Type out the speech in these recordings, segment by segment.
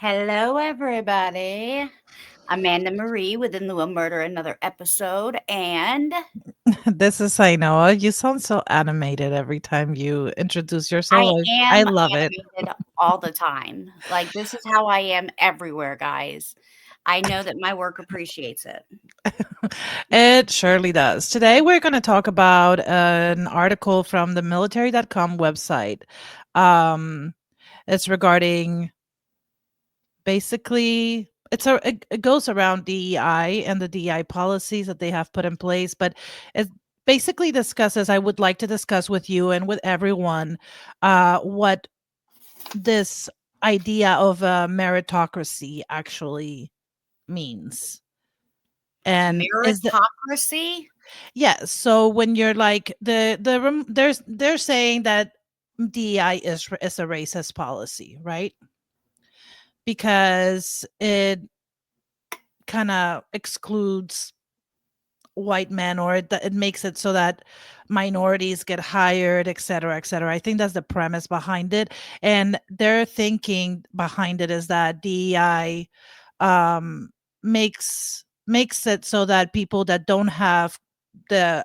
Hello, everybody. Amanda Marie with In Lieu of Murder, another episode. And This is Ainoa. You sound so animated every time you introduce I yourself. I am love it. animated all the time. Like, this is how I am everywhere, guys. I know that my work appreciates it. It surely does. Today, we're going to talk about an article from the military.com website. Um, it's regarding basically it goes around DEI and the DEI policies that they have put in place, but it basically discusses. I would like to discuss with you and with everyone what this idea of a meritocracy actually means. And is the Meritocracy? yeah, so when you're like they're saying that DEI is a racist policy, right? Because it kind of excludes white men, or it makes it so that minorities get hired, et cetera, et cetera. I think that's the premise behind it. And their thinking behind it is that DEI um, makes it so that people that don't have the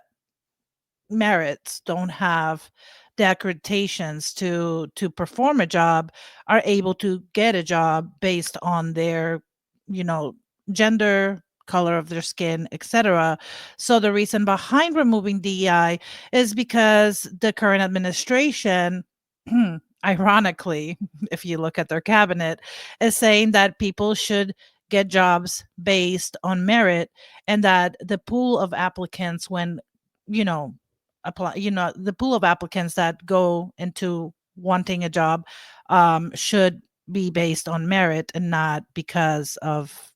merits, don't have the accreditations to perform a job, are able to get a job based on their, you know, gender, color of their skin, etc. So the reason behind removing DEI is because the current administration ironically, if you look at their cabinet, is saying that people should get jobs based on merit, and that the pool of applicants when you know the pool of applicants that go into wanting a job should be based on merit and not because of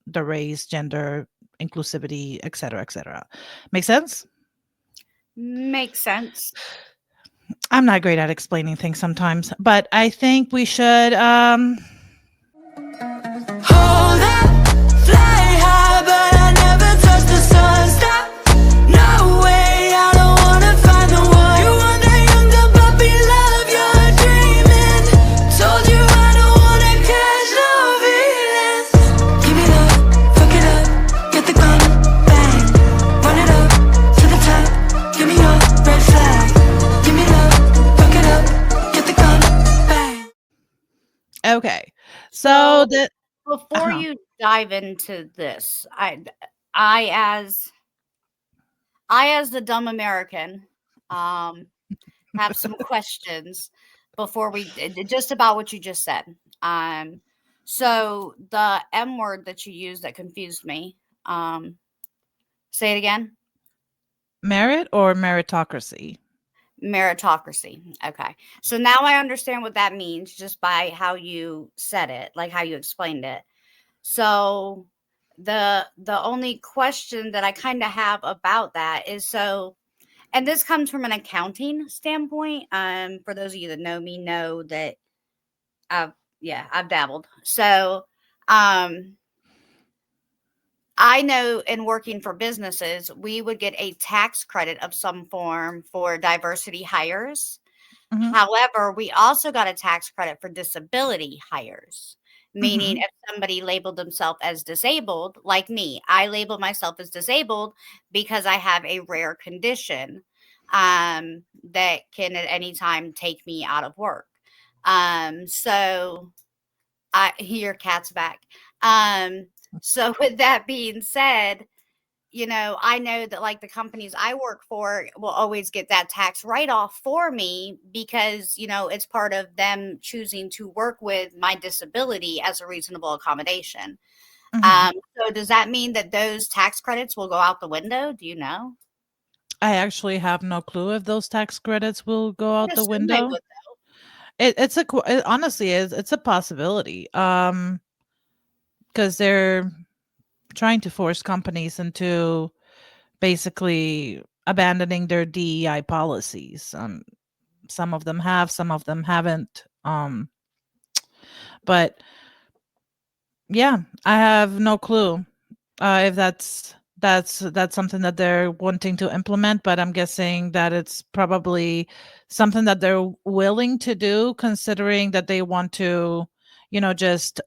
the race, gender, inclusivity, etc., etc. Make sense? Makes sense. I'm not great at explaining things sometimes, but I think we should Hold up, fly high, but I never touch the sun. Stop, no way, I don't wanna find the one. You want that young dumb puppy love, you're dreaming. Told you I don't wanna catch no feelings. Give me love, fuck it up, get the gun, bang. Run it up to the top, give me your red flag. Give me love, fuck it up, get the gun, bang. okay. So, So the before uh-huh. you dive into this, I as I, as the dumb American, um, have some questions before just about what you just said. Um, so the M word that you used that confused me. Say it again. Merit or meritocracy? Meritocracy. Okay. So now I understand what that means just by how you said it, like how you explained it. So the only question that I kind of have about that is, so, and this comes from an accounting standpoint. For those of you that know me know that I've yeah, I've dabbled. So, um, I know in working for businesses, we would get a tax credit of some form for diversity hires. Mhm. However, we also got a tax credit for disability hires, meaning Mhm. if somebody labeled themselves as disabled, like me, I label myself as disabled because I have a rare condition that can at any time take me out of work. So your cat's back. So with that being said, I know that like the companies I work for will always get that tax write off for me because, it's part of them choosing to work with my disability as a reasonable accommodation. Mhm. So does that mean that those tax credits will go out the window? Do you know? I actually have no clue if those tax credits will go I'd out the assume they window. would. It honestly is. It's a possibility. Because they're trying to force companies into basically abandoning their DEI policies. Some of them have, some of them haven't. But yeah, I have no clue if that's something that they're wanting to implement. But I'm guessing that it's probably something that they're willing to do, considering that they want to, just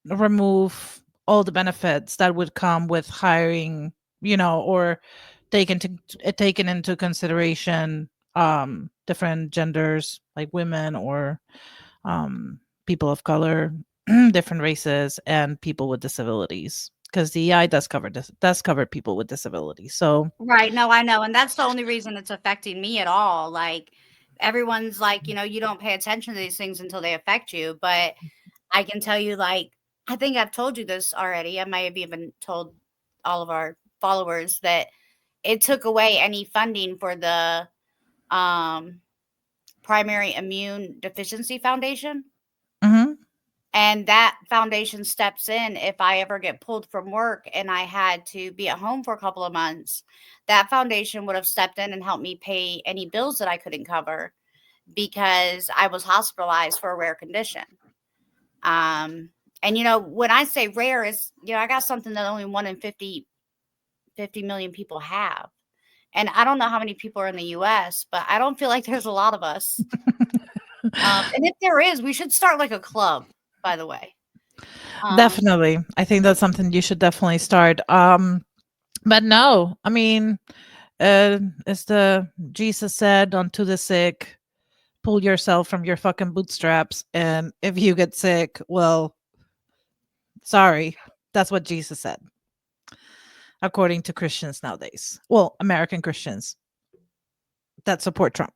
remove all the benefits that would come with hiring, or taken into consideration different genders like women or people of color, different races, and people with disabilities. Because DEI does cover people with disabilities. So Right. No, I know. And that's the only reason it's affecting me at all. Like, everyone's like, you don't pay attention to these things until they affect you. But I can tell you, like, I think I've told you this already. I might have even told all of our followers that it took away any funding for the um, Primary Immune Deficiency Foundation. mhm. And that foundation steps in if I ever get pulled from work and I had to be at home for a couple of months. That foundation would have stepped in and helped me pay any bills that I couldn't cover because I was hospitalized for a rare condition. Um, and when I say rare, is I got something that only 1 in 50 million people have. And I don't know how many people are in the US, but I don't feel like there's a lot of us. And if there is, we should start like a club, by the way. Definitely. I think that's something you should definitely start. But no, I mean, as the Jesus said, unto the sick, pull yourself from your fucking bootstraps. And if you get sick, well, sorry. That's what Jesus said, according to Christians nowadays. Well, American Christians that support Trump.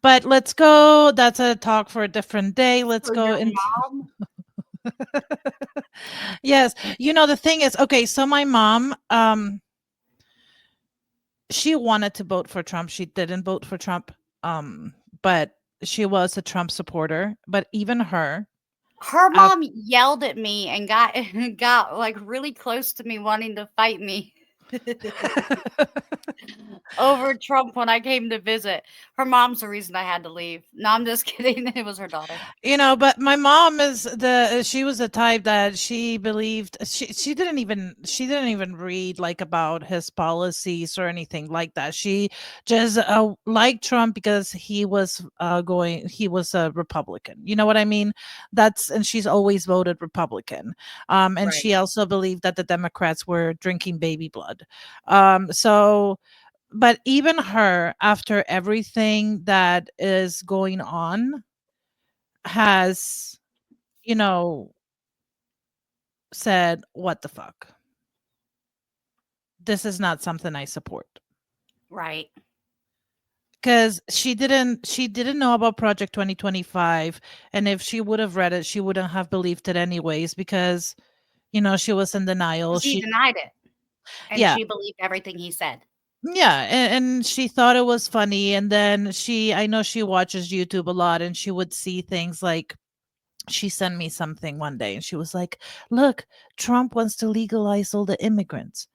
But let's go. That's a talk for a different day. Let's For go your into. mom? Yes. The thing is, okay, so my mom, she wanted to vote for Trump. She didn't vote for Trump. But she was a Trump supporter. But even her, Her uh, mom yelled at me and got got, like, really close to me wanting to fight me over Trump when I came to visit. Her mom's the reason I had to leave. No, I'm just kidding. It was her daughter. but my mom she was the type that she believed she didn't even read like about his policies or anything like that. She just liked Trump because he was a Republican. You know what I mean? And she's always voted Republican. And Right. she also believed that the Democrats were drinking baby blood. So but even her, after everything that is going on, has, you know, said, "What the fuck? This is not something I support." Right. Because she didn't know about Project 2025, and if she would have read it, she wouldn't have believed it anyways because, she was in denial. 'Cause he denied it, and Yeah, she believed everything he said. yeah, and she thought it was funny, and then I know she watches YouTube a lot, and she would see things like she sent me something one day and she was like, "Look, Trump wants to legalize all the immigrants."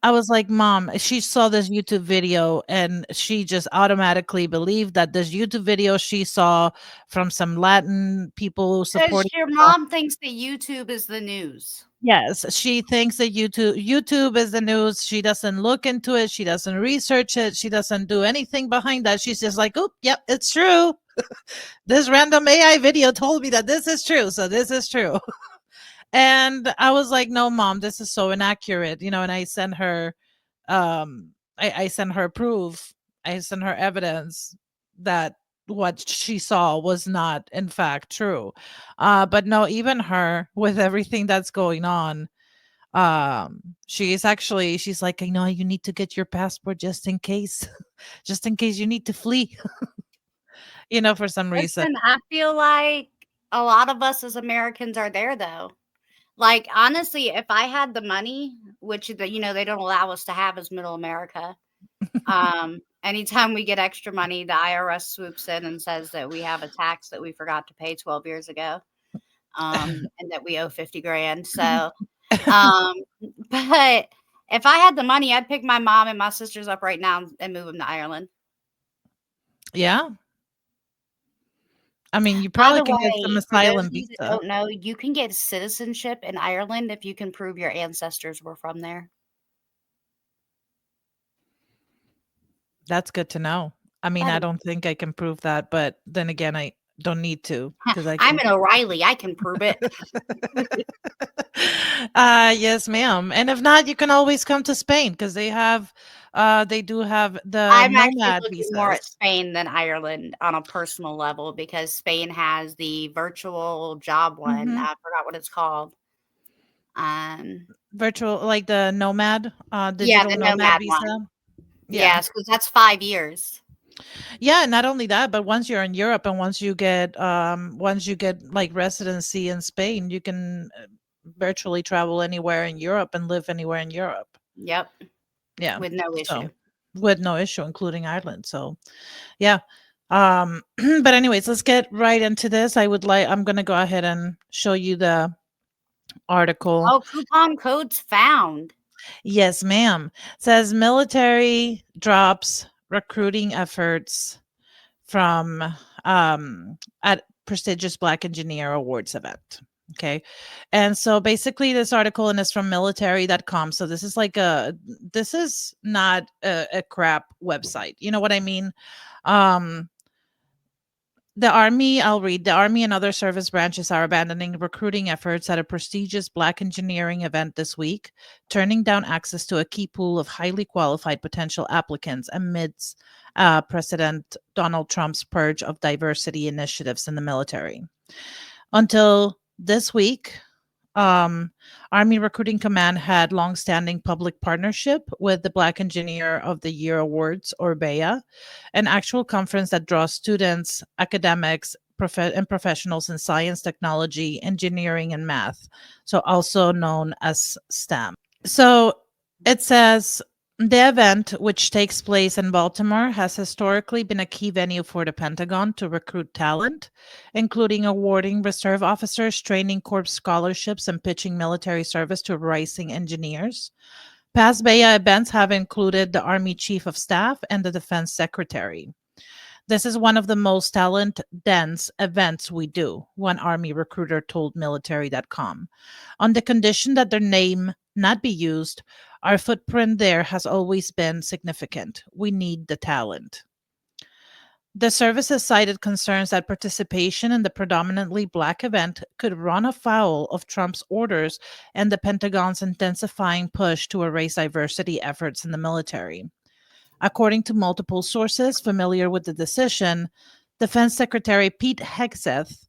I was like, "Mom," she saw this YouTube video and she just automatically believed that this YouTube video she saw from some Latin people 'Cause supporting your Trump. mom thinks that YouTube is the news. Yes, she thinks that YouTube is the news. She doesn't look into it. She doesn't research it. She doesn't do anything behind that. She's just like, "Oop, yep, it's true. This random AI video told me that this is true, so this is true." And I was like, "No, mom, this is so inaccurate," and I sent her, I sent her proof. I sent her evidence that what she saw was not in fact true. But no, even her, with everything that's going on, she's like, "I know you need to get your passport just in case, just in case you need to flee," for some reason. Listen, I feel like a lot of us as Americans are there, though. Like, honestly, if I had the money, which they don't allow us to have as middle America, anytime we get extra money, the IRS swoops in and says that we have a tax that we forgot to pay 12 years ago, and that we owe 50 grand. So, um, but if I had the money, I'd pick my mom and my sisters up right now and move them to Ireland. Yeah. I mean, you By probably the can get some way, for those asylum of you that visa. don't know, you can get citizenship in Ireland if you can prove your ancestors were from there. That's good to know. I mean, I That don't think I can prove that, but then again, Don't need to, because I I'm can. an O'Reilly. I can prove it. Yes, ma'am. And if not, you can always come to Spain because they do have the I'm actually nomad looking more at visas. Spain than Ireland on a personal level because Spain has the virtual job one. Hmm. I forgot what it's called. Um, Virtual, like the nomad, yeah, digital the nomad nomad one. visa. Yeah. Yes, because that's 5 years. Yeah, not only that, but once you're in Europe and once you get like residency in Spain, you can virtually travel anywhere in Europe and live anywhere in Europe. Yep, Yeah. with no So issue. with no issue, including Ireland. So yeah. But anyways, let's get right into this. I'm gonna go ahead and show you the article. Oh, coupon codes found. Yes, ma'am. Says military drops recruiting efforts from at prestigious Black Engineer Awards event. Okay. And so basically this article and it's from military.com. So this is not a crap website. You know what I mean? Um I'll read. The Army and other service branches are abandoning recruiting efforts at a prestigious Black engineering event this week, turning down access to a key pool of highly qualified potential applicants amidst President Donald Trump's purge of diversity initiatives in the military. Until this week, um, Army Recruiting Command had longstanding public partnership with the Black Engineer of the Year Awards, or Beya, an actual conference that draws students, academics, and professionals in science, technology, engineering, and math, so also known as STEM. So it says the event, which takes place in Baltimore, has historically been a key venue for the Pentagon to recruit talent, including awarding reserve officers, training corps scholarships, and pitching military service to rising engineers. Past Beya events have included the Army Chief of Staff and the Defense Secretary. This is one of the most talent dense events we do, one Army recruiter told military.com. On the condition that their name not be used, our footprint there has always been significant. We need the talent. The services cited concerns that participation in the predominantly Black event could run afoul of Trump's orders and the Pentagon's intensifying push to erase diversity efforts in the military. According to multiple sources familiar with the decision, Defense Secretary Pete Hegseth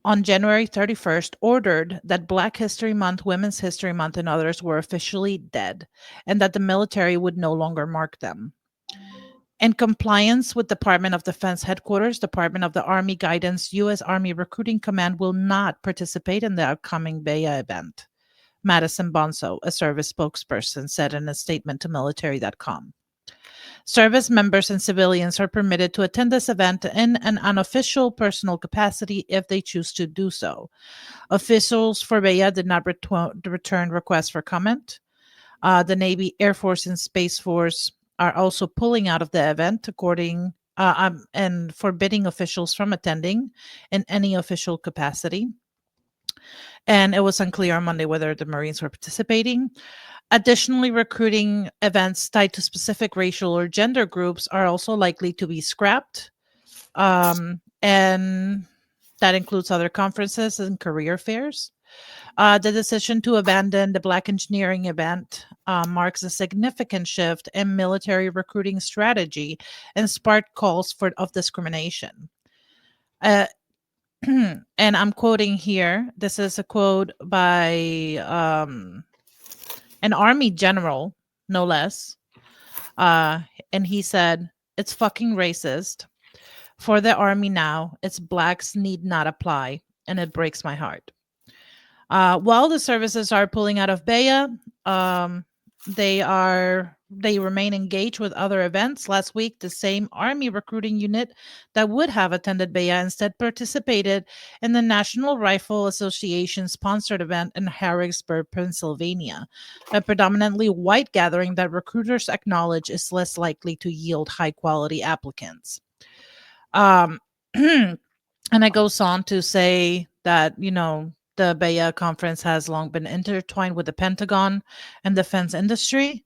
on January 31st ordered that Black History Month, Women's History Month, and others were officially dead, and that the military would no longer mark them. In compliance with Department of Defense Headquarters, Department of the Army Guidance, U.S. Army Recruiting Command will not participate in the upcoming Beya event. Madison Bonso, a service spokesperson, said in a statement to military.com. Service members and civilians are permitted to attend this event in an unofficial personal capacity if they choose to do so. Officials for Beya did not return requests for comment. The Navy, Air Force, and Space Force are also pulling out of the event, and forbidding officials from attending in any official capacity. And it was unclear on Monday whether the Marines were participating. Additionally, recruiting events tied to specific racial or gender groups are also likely to be scrapped. And that includes other conferences and career fairs. The decision to abandon the Black Engineering event marks a significant shift in military recruiting strategy and sparked calls of discrimination. Uh, and I'm quoting here. This is a quote by an Army general, no less. And he said, "It's fucking racist. For the Army now, it's Blacks need not apply, and it breaks my heart." While the services are pulling out of Beya, they remain engaged with other events. Last week, the same Army recruiting unit that would have attended Beya instead participated in the National Rifle Association sponsored event in Harrisburg, Pennsylvania, a predominantly white gathering that recruiters acknowledge is less likely to yield high quality applicants. Um, and it goes on to say that, the Beya conference has long been intertwined with the Pentagon and defense industry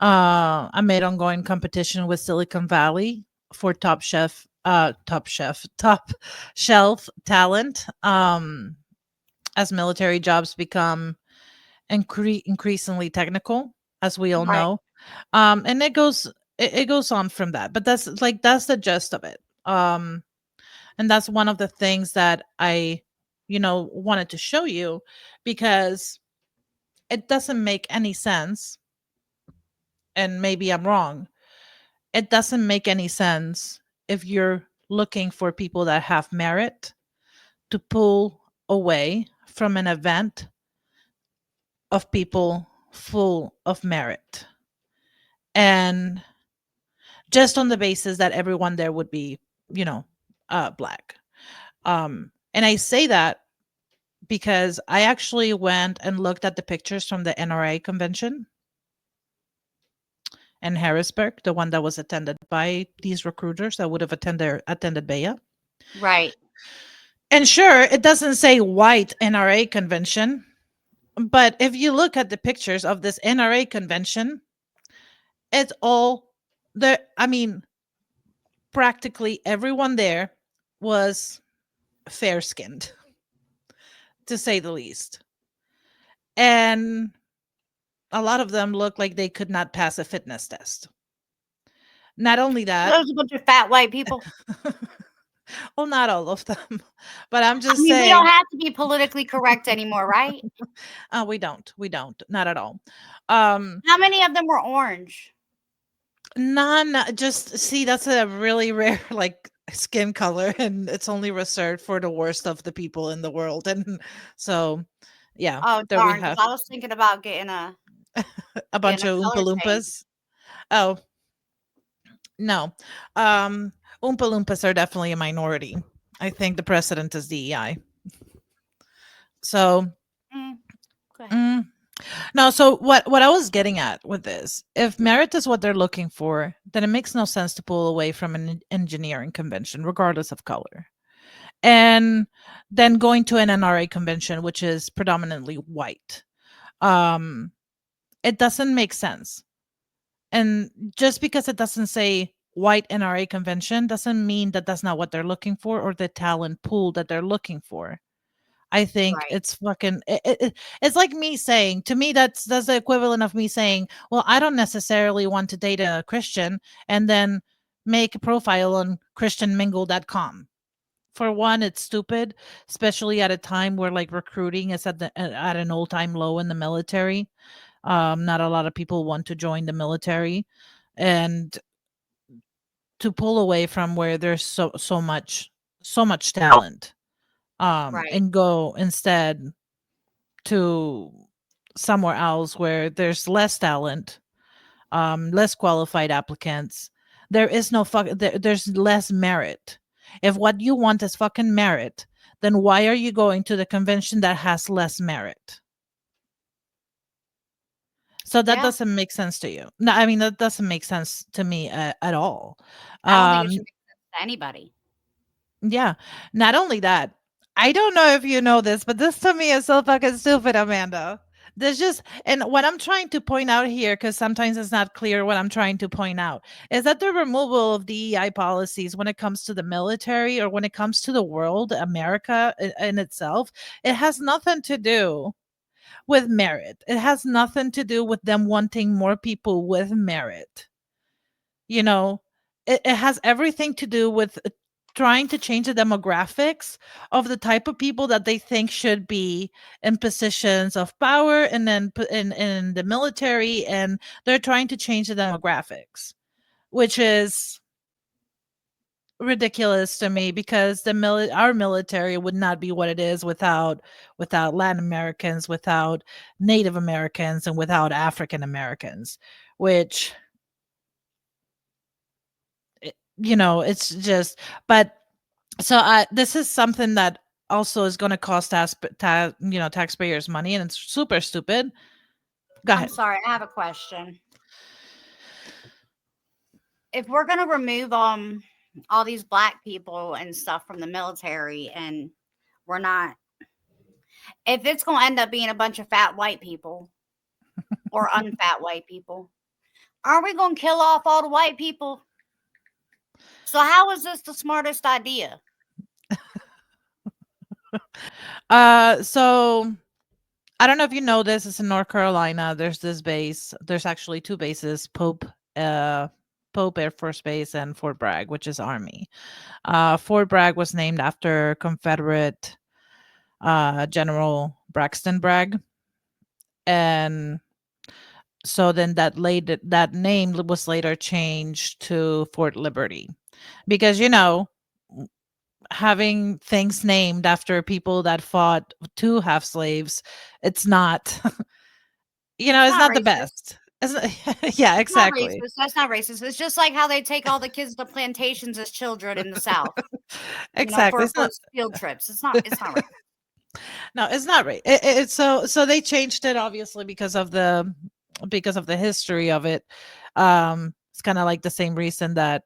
amid ongoing competition with Silicon Valley for top chef top shelf talent, as military jobs become increasingly technical, as we all Right. know. And it goes on from that, but that's the gist of it. And that's one of the things that I, wanted to show you, because it doesn't make any sense, and maybe I'm wrong. It doesn't make any sense if you're looking for people that have merit to pull away from an event of people full of merit, and just on the basis that everyone there would be, you know, black. And I say that because I actually went and looked at the pictures from the NRA convention in Harrisburg, the one that was attended by these recruiters that would have attended Beya. Right. And sure, it doesn't say white NRA convention, but if you look at the pictures of this NRA convention, it's all there. I mean, practically everyone there was fair skinned, to say the least. And a lot of them looked like they could not pass a fitness test. Not only that, Those a bunch of fat white people. well, not all of them, but I'm I just mean, we saying, don't have to be politically correct anymore, right? we don't, not at all. Um, How many of them were orange? None. Just see, that's a really rare like skin color, and it's only reserved for the worst of the people in the world. And so, yeah, Oh, there we darn, because have I was thinking about getting a a bunch of Oompa color change. Loompas. Oh no, um, Oompa Loompas are definitely a minority. I think the precedent is DEI. So, Go ahead. mm, no. So what I was getting at with this, if merit is what they're looking for, then it makes no sense to pull away from an engineering convention, regardless of color, and then going to an NRA convention, which is predominantly white. Um, it doesn't make sense. And just because it doesn't say white NRA convention doesn't mean that that's not what they're looking for, or the talent pool that they're looking for. I think Right. it's fucking it's like me saying, to me, that's the equivalent of me saying, well, I don't necessarily want to date a Christian and then make a profile on christianmingle.com. For one, it's stupid, especially at a time where like recruiting is at an all-time low in the military. Not a lot of people want to join the military, and to pull away from where there's so much talent, Right. and go instead to somewhere else where there's less talent, less qualified applicants. There is no there's less merit. If what you want is fucking merit, then why are you going to the convention that has less merit? So that Yeah. doesn't make sense to you. No, I mean, that doesn't make sense to me at all. I don't think it should Um, make sense to anybody. yeah. Not only that, I don't know if you know this, but this to me is so fucking stupid, Amanda. There's just, and what I'm trying to point out here, because sometimes it's not clear what I'm trying to point out, is that the removal of DEI policies when it comes to the military or when it comes to the world, America in itself, it has nothing to do with merit. It has nothing to do with them wanting more people with merit. You know, it has everything to do with trying to change the demographics of the type of people that they think should be in positions of power and then in the military, and they're trying to change the demographics, which is ridiculous to me, because our military would not be what it is without Latin Americans, without Native Americans, and without African Americans, which it's just. But so this is something that also is going to cost taxpayers money, and it's super stupid. Go I'm ahead. sorry, I have a question. If we're gonna remove all these black people and stuff from the military, and we're not, if it's gonna end up being a bunch of fat white people or unfat white people, aren't we gonna kill off all the white people? So how is this the smartest idea? So I don't know if you know this. It's in North Carolina. There's this base. There's actually two bases: uh, Pope Air Force Base and Fort Bragg, which is Army. Fort Bragg was named after Confederate General Braxton Bragg, and so then that name was later changed to Fort Liberty because having things named after people that fought to have slaves, it's not It's it's not not the racist. best. Yeah, It's not exactly. racist. That's not racist. It's just like how they take all the kids to plantations as children in the South, Exactly. for It's not. field trips. It's not racist. No, it's not right. It's so they changed it obviously because of the history of it. It's kind of like the same reason that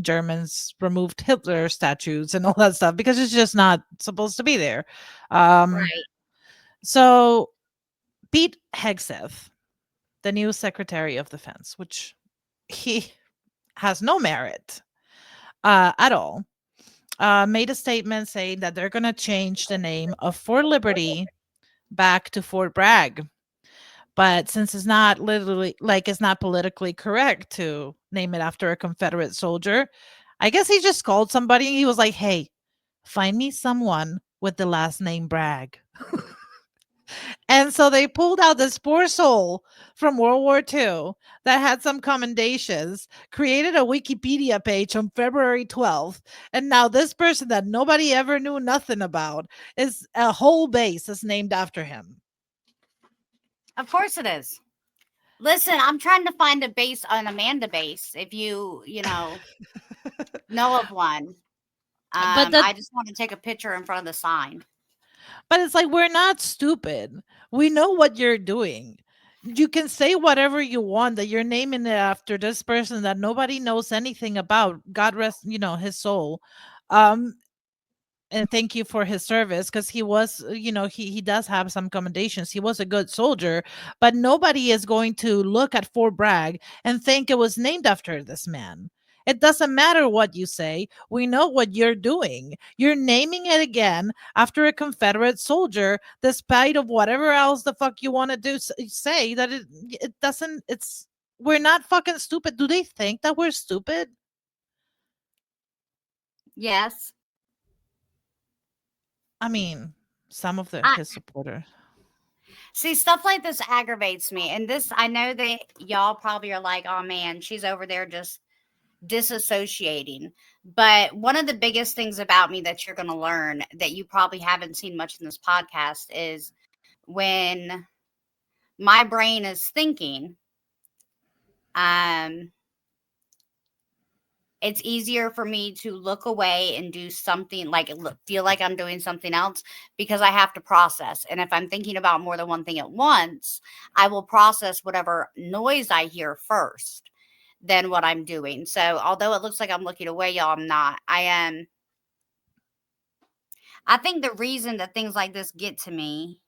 Germans removed Hitler statues and all that stuff because it's just not supposed to be there. Um, Right. so Pete Hegseth, the new Secretary of Defense, which he has no merit at all, made a statement saying that they're going to change the name of Fort Liberty back to Fort Bragg. But since it's not literally like it's not politically correct to name it after a Confederate soldier, I guess he just called somebody and he was like, "Hey, find me someone with the last name Bragg." And so they pulled out this poor soul from World War II that had some commendations, created a Wikipedia page on February 12th, and now this person that nobody ever knew nothing about is a whole base is named after him. Of course it is. Listen, I'm trying to find a base, an Amanda base. If know of one, But that I just want to take a picture in front of the sign. But it's like we're not stupid. We know what you're doing. You can say whatever you want that you're naming it after this person that nobody knows anything about. God rest, his soul. Um, and thank you for his service because he was he does have some commendations. He was a good soldier, but nobody is going to look at Fort Bragg and think it was named after this man. It doesn't matter what you say. We know what you're doing. You're naming it again after a Confederate soldier despite of whatever else the fuck you want to do. Say that it doesn't it's we're not fucking stupid. Do they think that we're stupid? Yes. I mean, some of I his supporters. see stuff like this aggravates me. And this, I know that y'all probably are like, oh man, she's over there just disassociating. But one of the biggest things about me that you're going to learn that you probably haven't seen much in this podcast is when my brain is thinking, um, it's easier for me to look away and do something like feel like I'm doing something else because I have to process. And if I'm thinking about more than one thing at once, I will process whatever noise I hear first than what I'm doing. So although it looks like I'm looking away, y'all, I'm not. I am. I think the reason that things like this get to me,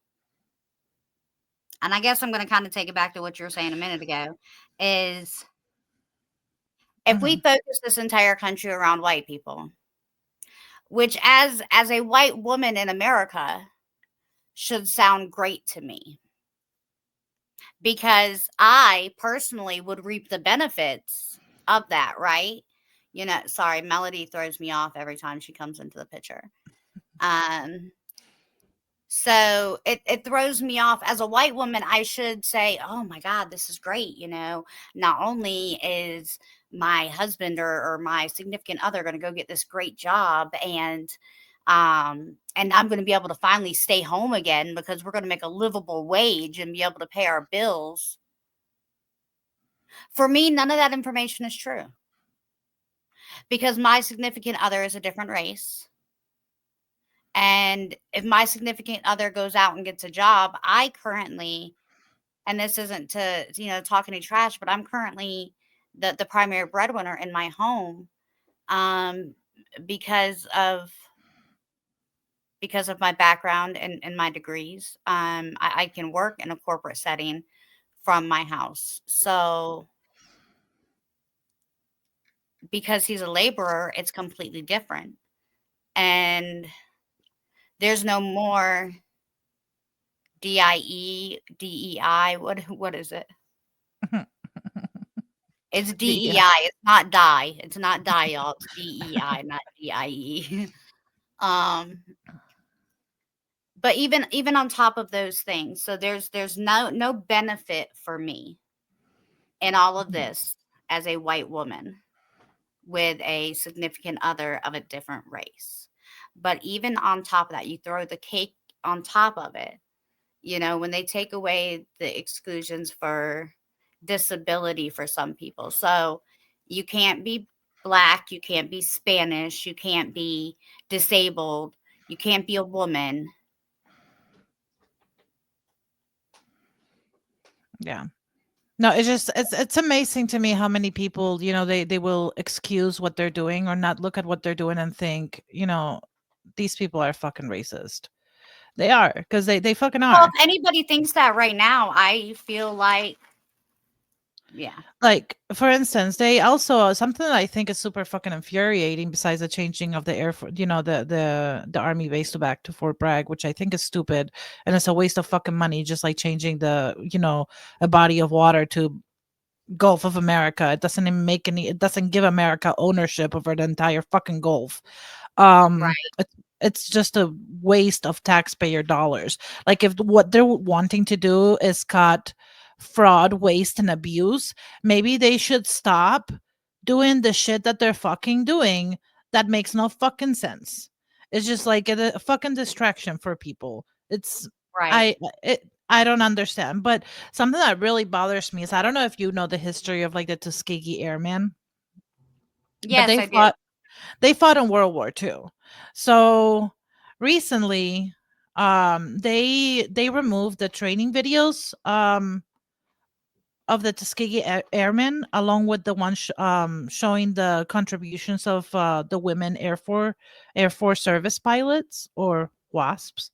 and I guess I'm going to kind of take it back to what you were saying a minute ago, is if we Mhm. focus this entire country around white people, which as a white woman in America should sound great to me because I personally would reap the benefits of that, right? Sorry, Melody throws me off every time she comes into the picture. Um so it throws me off as a white woman. I should say, "Oh my god, this is great, not only is my husband or my significant other going to go get this great job and I'm going to be able to finally stay home again because we're going to make a livable wage and be able to pay our bills." For me, none of that information is true because my significant other is a different race. And if my significant other goes out and gets a job, I currently, and this isn't to, talk any trash, but I'm currently the primary breadwinner in my home, um, because of my background and my degrees. I can work in a corporate setting from my house. So because he's a laborer, it's completely different. And there's no more DIE, DEI. What is it? It's The DEI. It's not die. It's not die, y'all. It's DEI, not DIE. um, but even on top of those things, so there's no benefit for me in all of this as a white woman with a significant other of a different race. But even on top of that, you throw the cake on top of it. When they take away the exclusions for disability for some people. So you can't be black, you can't be Spanish, you can't be disabled, you can't be a woman. Yeah. No, it's amazing to me how many people, they will excuse what they're doing or not look at what they're doing and think, these people are fucking racist. They are, because they fucking Well, are. if anybody thinks that right now, I feel like, yeah. Like, for instance, they also something that I think is super fucking infuriating, besides the changing of the air force, the army base to back to Fort Bragg, which I think is stupid and it's a waste of fucking money, just like changing a body of water to Gulf of America. It doesn't give America ownership over the entire fucking Gulf. Right. It's just a waste of taxpayer dollars. Like, if what they're wanting to do is cut fraud, waste, and abuse, maybe they should stop doing the shit that they're fucking doing that makes no fucking sense. It's just like a fucking distraction for people. It's Right. I don't understand. But something that really bothers me is, I don't know if you know the history of like the Tuskegee Airmen, but Yes, I do. they fought in World War II. So recently, they removed the training videos of the Tuskegee Airmen, along with the one showing the contributions of the women Air Force service pilots, or WASPs,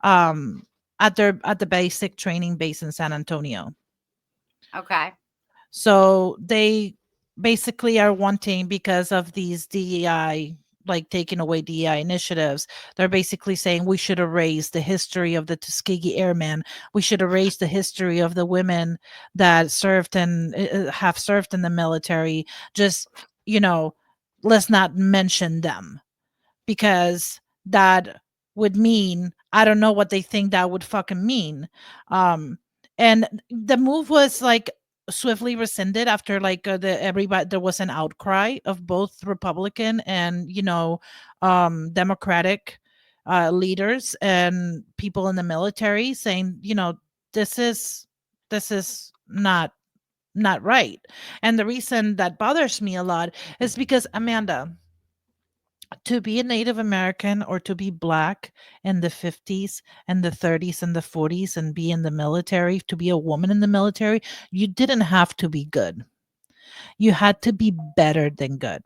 um, at the basic training base in San Antonio. Okay. So they basically are wanting, because of these DEI, like taking away DEI initiatives, they're basically saying we should erase the history of the Tuskegee Airmen. We should erase the history of the women that served and have served in the military. Just, let's not mention them, because that would mean, I don't know what they think that would fucking mean. And the move was like swiftly rescinded after like everybody, there was an outcry of both Republican and Democratic leaders and people in the military saying, this is not right. And the reason that bothers me a lot is because, Amanda, to be a Native American or to be black in the 50s and the 30s and the 40s and be in the military, to be a woman in the military, you didn't have to be good. You had to be better than good.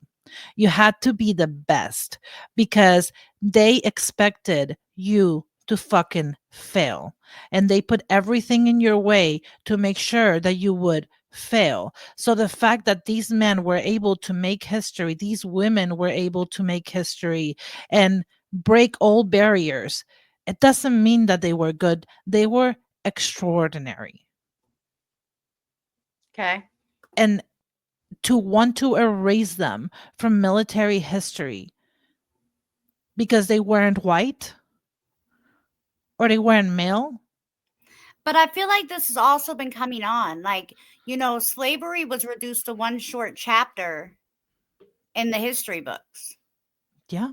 You had to be the best, because they expected you to fucking fail. And they put everything in your way to make sure that you would fail. So the fact that these men were able to make history, these women were able to make history and break all barriers, it doesn't mean that they were good. They were extraordinary. Okay. And to want to erase them from military history because they weren't white or they weren't male. But I feel like this has also been coming on. Like, slavery was reduced to one short chapter in the history books. Yeah.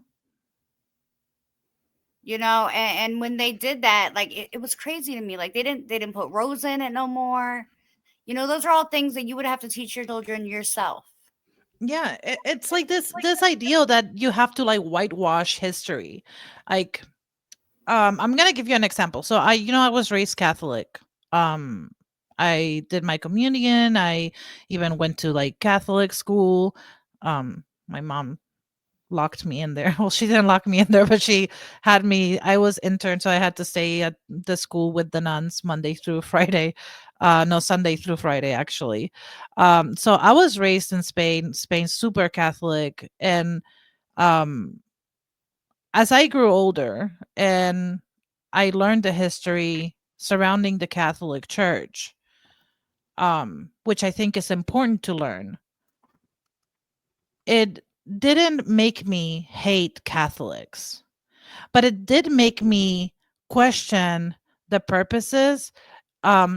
And when they did that, like it was crazy to me. Like they didn't put Rose in it no more. Those are all things that you would have to teach your children yourself. Yeah, it's like this ideal that you have to like whitewash history. Like, I'm gonna give you an example. So I was raised Catholic. Um, I did my communion. I even went to like Catholic school. My mom locked me in there. Well, she didn't lock me in there, but she had me. I was intern, so I had to stay at the school with the nuns Monday through Friday. No, Sunday through Friday, actually. So I was raised in Spain, super Catholic. And um, as I grew older and I learned the history surrounding the Catholic Church, which I think is important to learn, it didn't make me hate Catholics, but it did make me question the purposes,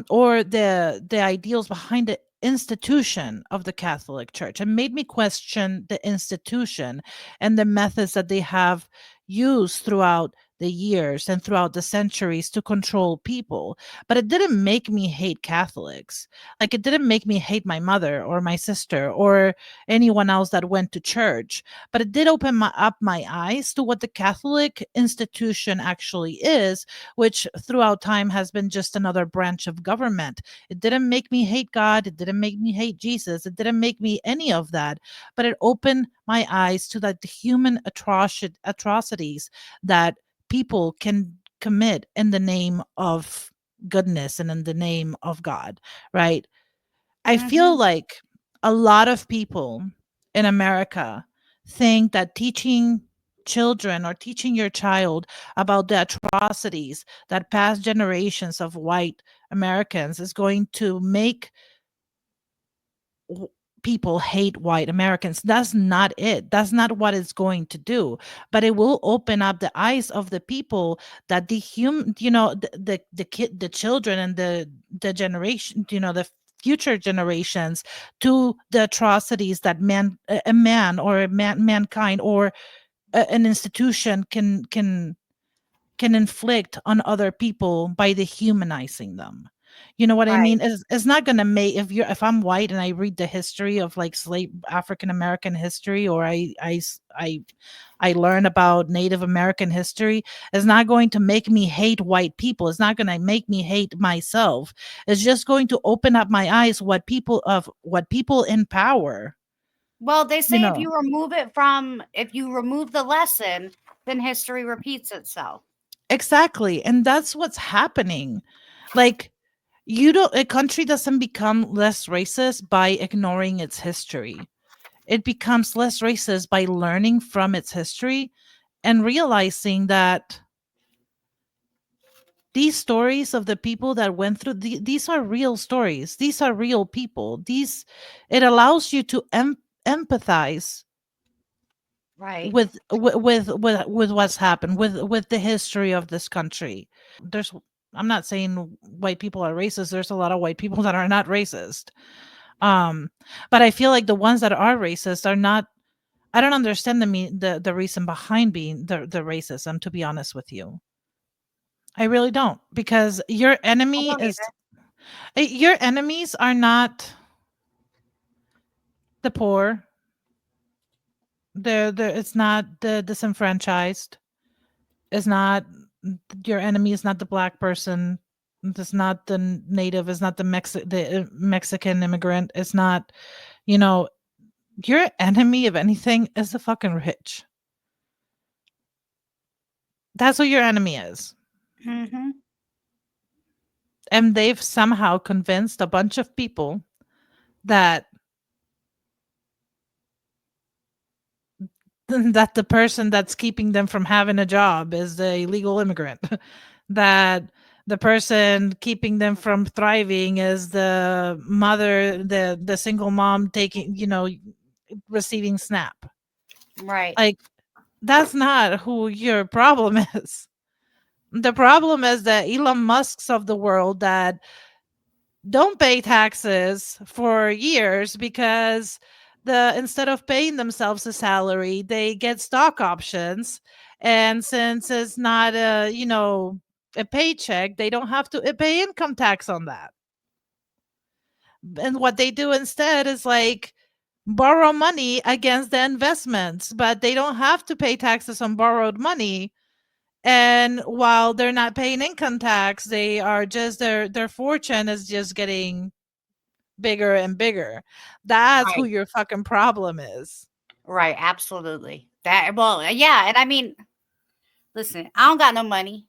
or the ideals behind the institution of the Catholic Church. It made me question the institution and the methods that they have used throughout the years and throughout the centuries to control people. But it didn't make me hate Catholics. Like, it didn't make me hate my mother or my sister or anyone else that went to church. But it did open up my eyes to what the Catholic institution actually is, which throughout time has been just another branch of government. It didn't make me hate God. It didn't make me hate Jesus. It didn't make me any of that. But it opened my eyes to the human atrocities that people can commit in the name of goodness and in the name of God, right? I feel Mm-hmm. like a lot of people in America think that teaching children or teaching your child about the atrocities that past generations of white Americans is going to make w- people hate white Americans. That's not it. That's not what it's going to do. But it will open up the eyes of the people that the kid, the children, and the generation, the future generations, to the atrocities that a man or mankind or an institution can inflict on other people by dehumanizing them. You know what I Right. mean? It's not gonna make, if I'm white and I read the history of like slave African American history, or I learn about Native American history, it's not going to make me hate white people. It's not gonna make me hate myself. It's just going to open up my eyes what people in power, Well, they you say know. if you remove the lesson, then history repeats itself. Exactly. And that's what's happening. Like, you don't a country doesn't become less racist by ignoring its history. It becomes less racist by learning from its history and realizing that these stories of the people that went through these are real stories. These are real people. These It allows you to empathize Right. with what's happened with the history of this country. There's I'm not saying white people are racist. There's a lot of white people that are not racist. Um, but I feel like the ones that are racist are not. I don't understand the reason behind being the racism. To be honest with you, I really don't, because I don't either. your enemies are not the poor. It's not the disenfranchised. It's not Your enemy is not the black person. It's not the native. It's not the Mexican immigrant. It's not, you know, your enemy, if anything, is the fucking rich. That's what your enemy is. Mm-hmm. And they've somehow convinced a bunch of people that that the person that's keeping them from having a job is the illegal immigrant. That the person keeping them from thriving is the mother, the single mom taking, receiving SNAP. Right. Like, that's not who your problem is. The problem is the Elon Musks of the world that don't pay taxes for years because instead of paying themselves a salary, they get stock options. And since it's not a paycheck, they don't have to pay income tax on that. And what they do instead is like borrow money against the investments, but they don't have to pay taxes on borrowed money. And while they're not paying income tax, they are just their fortune is just getting bigger and bigger. That's who Right. your fucking problem is. Right. Absolutely. Yeah. And I mean, listen, I don't got no money.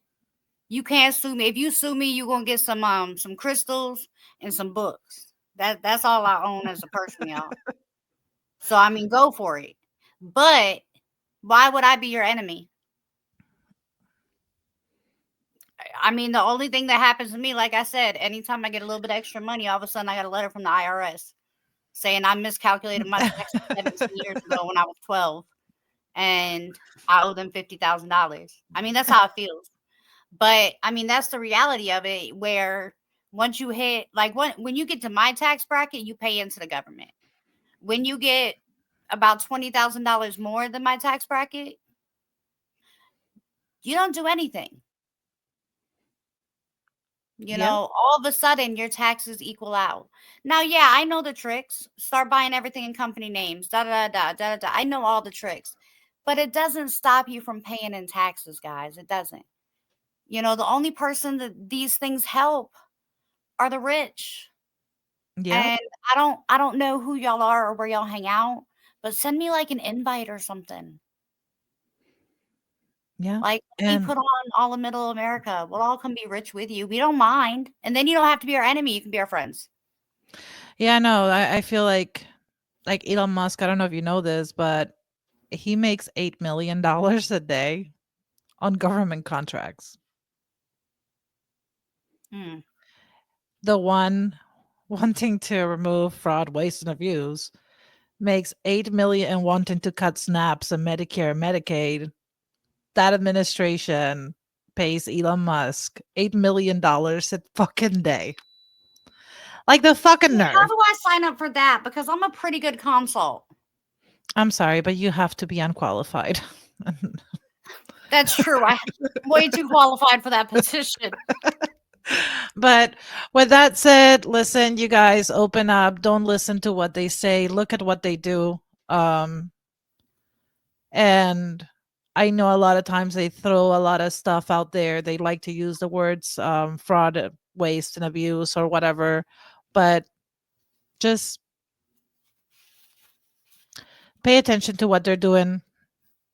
You can't sue me. If you sue me, you're gonna get some crystals and some books. That's all I own as a person, y'all. So I mean, go for it. But why would I be your enemy? I mean, the only thing that happens to me, like I said, anytime I get a little bit extra money, all of a sudden I got a letter from the IRS saying I miscalculated my taxes 17 years ago when I was 12, and I owe them $50,000. I mean, that's how it feels. But I mean, that's the reality of it. Where once you hit, like, when you get to my tax bracket, you pay into the government. When you get about $20,000 more than my tax bracket, you don't do anything. You Yep. know, all of a sudden your taxes equal out. Now, yeah, I know the tricks. Start buying everything in company names. Da da da da da da. I know all the tricks, but it doesn't stop you from paying in taxes, guys. It doesn't. You know, the only person that these things help are the rich. Yep. And I don't know who y'all are or where y'all hang out, but send me like an invite or something. Yeah. Like, we And put on all of middle America. We'll all come be rich with you. We don't mind. And then you don't have to be our enemy. You can be our friends. yeah, no, I feel like Elon Musk, I don't know if you know this, but he makes $8 million a day on government contracts. Hmm. The one wanting to remove fraud, waste, and abuse makes $8 million, and wanting to cut SNAPs and Medicare and Medicaid, that administration pays Elon Musk $8 million a fucking day. Like, the fucking Well, how nerve. do I sign up for that? Because I'm a pretty good consult. I'm sorry, but you have to be unqualified. That's true. I'm way too qualified for that position. But with that said, listen, you guys, open up. Don't listen to what they say. Look at what they do. And I know a lot of times they throw a lot of stuff out there. They like to use the words fraud, waste, and abuse or whatever. But just pay attention to what they're doing,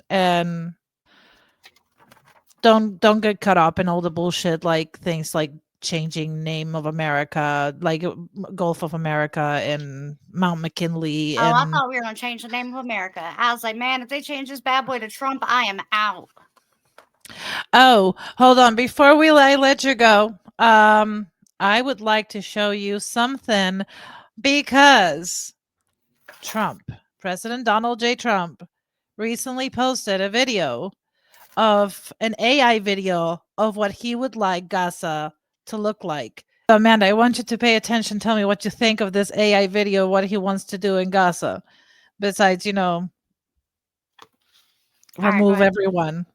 and don't get caught up in all the bullshit, like things like changing name of America, like Gulf of America and Mount McKinley. Oh, I And thought we were going to change the name of America. I was like, man, if they change this bad boy to Trump, I am out. oh, hold on, before I let you go, I would like to show you something, because President Donald J. Trump recently posted a video of an AI video of what he would like Gaza to look like. So, Amanda, I want you to pay attention. Tell me what you think of this AI video, what he wants to do in Gaza, besides, All right, go remove ahead. everyone.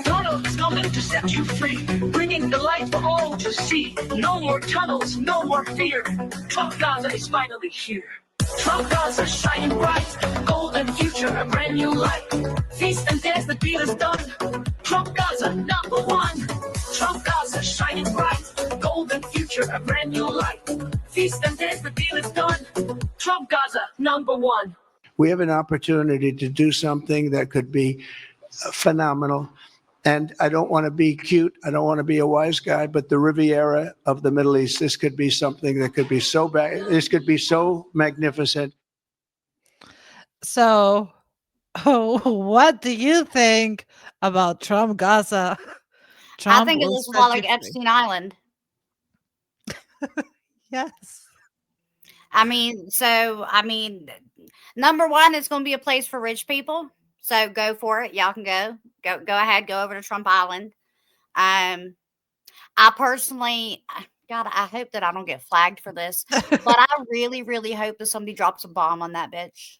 Donald is coming to set you free, bringing the light for all to see. No more tunnels, no more fear. Trump Gaza is finally here. Trump Gaza shining bright, golden future, a brand new light. Feast and dance, the deal is done. Trump Gaza number one. Trump Gaza shining bright, golden future, a brand new light. Feast and dance, the deal is done. Trump Gaza number one. We have an opportunity to do something that could be phenomenal. And I don't want to be cute. I don't want to be a wise guy, but the Riviera of the Middle East, this could be something that could be so bad. This could be so magnificent. So, what do you think about Trump Gaza? I think it will looks a set lot you like free. Epstein Island. Yes. I mean, number one, it's going to be a place for rich people. So go for it. Y'all can go ahead, go over to Trump Island. I personally, God, I hope that I don't get flagged for this, but I really, really hope that somebody drops a bomb on that bitch.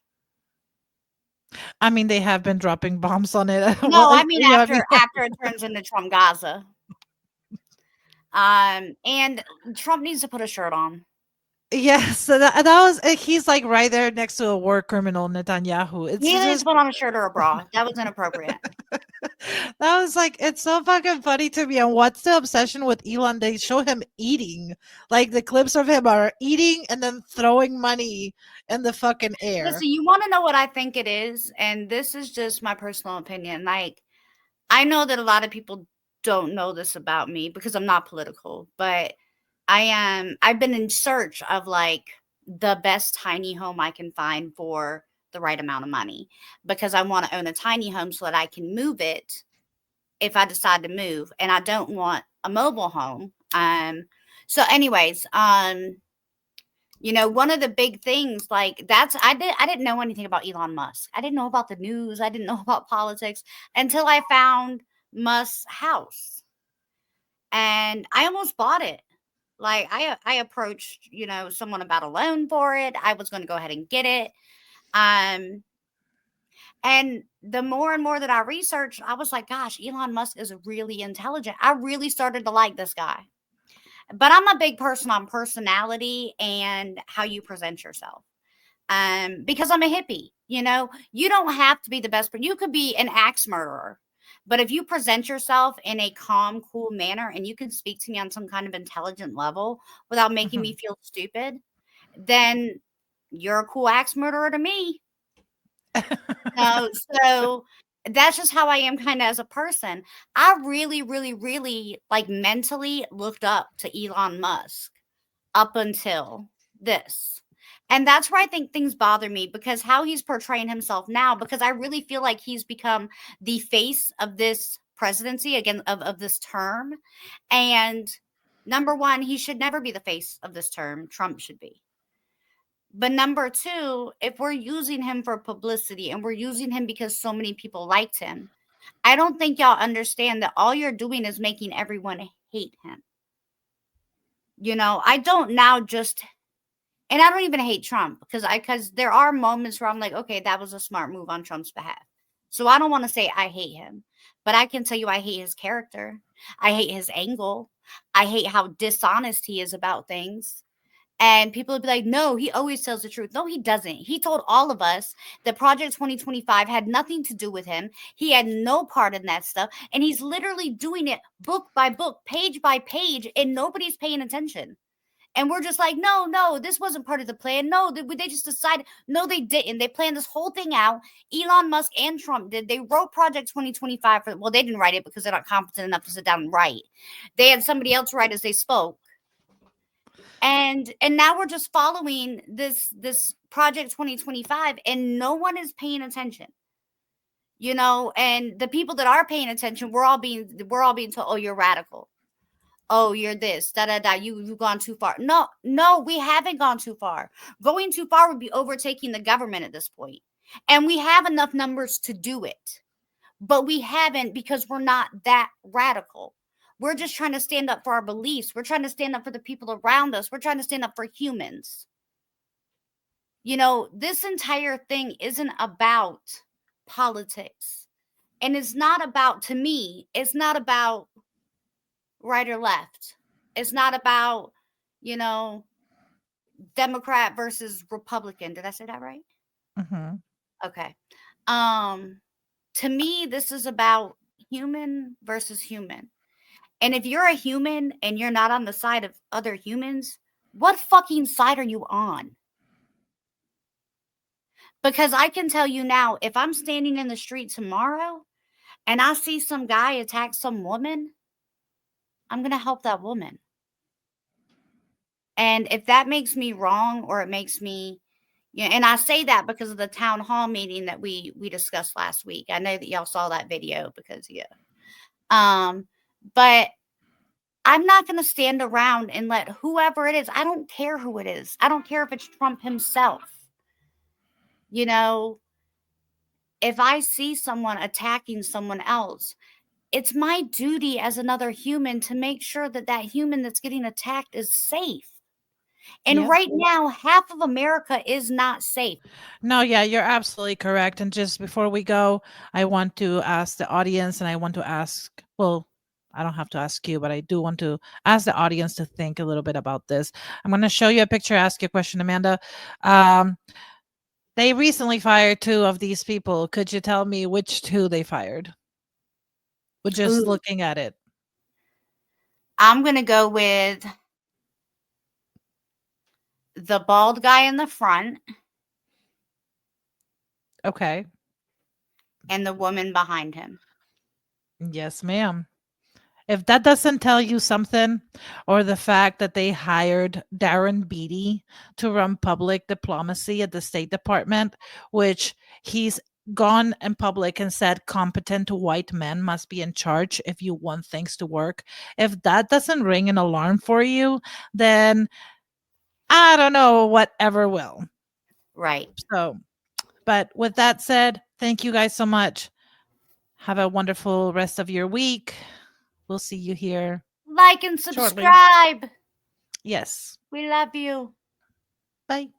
I mean, they have been dropping bombs on it. No, I mean after it turns into Trump Gaza. And Trump needs to put a shirt on. yes, so that was he's like right there next to a war criminal, Netanyahu. It's He needs just to put on a shirt or a bra. That was inappropriate. That was like, it's so fucking funny to me. And what's the obsession with Elon? They show him eating. Like the clips of him are eating and then throwing money in the fucking air. Listen, you want to know what I think it is? And this is just my personal opinion. Like, I know that a lot of people don't know this about me because I'm not political, but I've been in search of like the best tiny home I can find for the right amount of money, because I want to own a tiny home so that I can move it if I decide to move, and I don't want a mobile home. So anyways, you know, one of the big things, like, I didn't know anything about Elon Musk. I didn't know about the news. I didn't know about politics until I found Musk's house, and I almost bought it. Like, I approached, you know, someone about a loan for it. I was going to go ahead and get it. And the more and more that I researched, I was like, gosh, Elon Musk is really intelligent. I really started to like this guy. But I'm a big person on personality and how you present yourself. Because I'm a hippie, you know, you don't have to be the best, but you could be an axe murderer. But if you present yourself in a calm, cool manner, and you can speak to me on some kind of intelligent level without making me feel stupid, then you're a cool axe murderer to me. So that's just how I am kind of as a person. I really, really, really like mentally looked up to Elon Musk up until this. And that's where I think things bother me, because how he's portraying himself now, because I really feel like he's become the face of this presidency, again, of this term. And number one, he should never be the face of this term. Trump should be. But number two, if we're using him for publicity and we're using him because so many people liked him, I don't think y'all understand that all you're doing is making everyone hate him. You know, I don't now just, and I don't even hate Trump, because there are moments where I'm like, okay, that was a smart move on Trump's behalf. So I don't want to say I hate him, but I can tell you I hate his character. I hate his angle. I hate how dishonest he is about things. And people would be like, no, he always tells the truth. No, he doesn't. He told all of us that Project 2025 had nothing to do with him. He had no part in that stuff. And he's literally doing it book by book, page by page, and nobody's paying attention. And we're just like, no, this wasn't part of the plan. No, they just decided. No, they didn't. They planned this whole thing out. Elon Musk and Trump did. They wrote Project 2025. Well, they didn't write it because they're not competent enough to sit down and write. They had somebody else write as they spoke. And now we're just following this Project 2025, and no one is paying attention. You know, and the people that are paying attention, we're all being told, oh, you're radical. Oh, you're this, you've gone too far. No, we haven't gone too far. Going too far would be overtaking the government at this point. And we have enough numbers to do it. But we haven't, because we're not that radical. We're just trying to stand up for our beliefs. We're trying to stand up for the people around us. We're trying to stand up for humans. You know, this entire thing isn't about politics. And it's not about, to me, it's not about right or left. It's not about, you know, Democrat versus Republican. Did I say that right? Mm-hmm. Okay. To me, this is about human versus human. And if you're a human and you're not on the side of other humans, what fucking side are you on? Because I can tell you now, if I'm standing in the street tomorrow and I see some guy attack some woman, I'm going to help that woman. And if that makes me wrong, or it makes me, yeah, and I say that because of the town hall meeting that we discussed last week. I know that y'all saw that video because, yeah. But I'm not going to stand around and let whoever it is, I don't care who it is. I don't care if it's Trump himself. You know, if I see someone attacking someone else, it's my duty as another human to make sure that that human that's getting attacked is safe. And right now, half of America is not safe. No, yeah, you're absolutely correct. And just before we go, I want to ask the audience, and I want to ask, well, I don't have to ask you, but I do want to ask the audience to think a little bit about this. I'm going to show you a picture, ask you a question, Amanda. They recently fired 2 of these people. Could you tell me which 2 they fired? with just Ooh. looking at it? I'm going to go with the bald guy in the front Okay. and the woman behind him. Yes, ma'am. If that doesn't tell you something, or the fact that they hired Darren Beattie to run public diplomacy at the State Department, which he's gone in public and said competent white men must be in charge if you want things to work. If that doesn't ring an alarm for you, then I don't know whatever will. Right. So, but with that said, thank you guys so much. Have a wonderful rest of your week. We'll see you here. Like and Shortly. subscribe. Yes. We love you. Bye.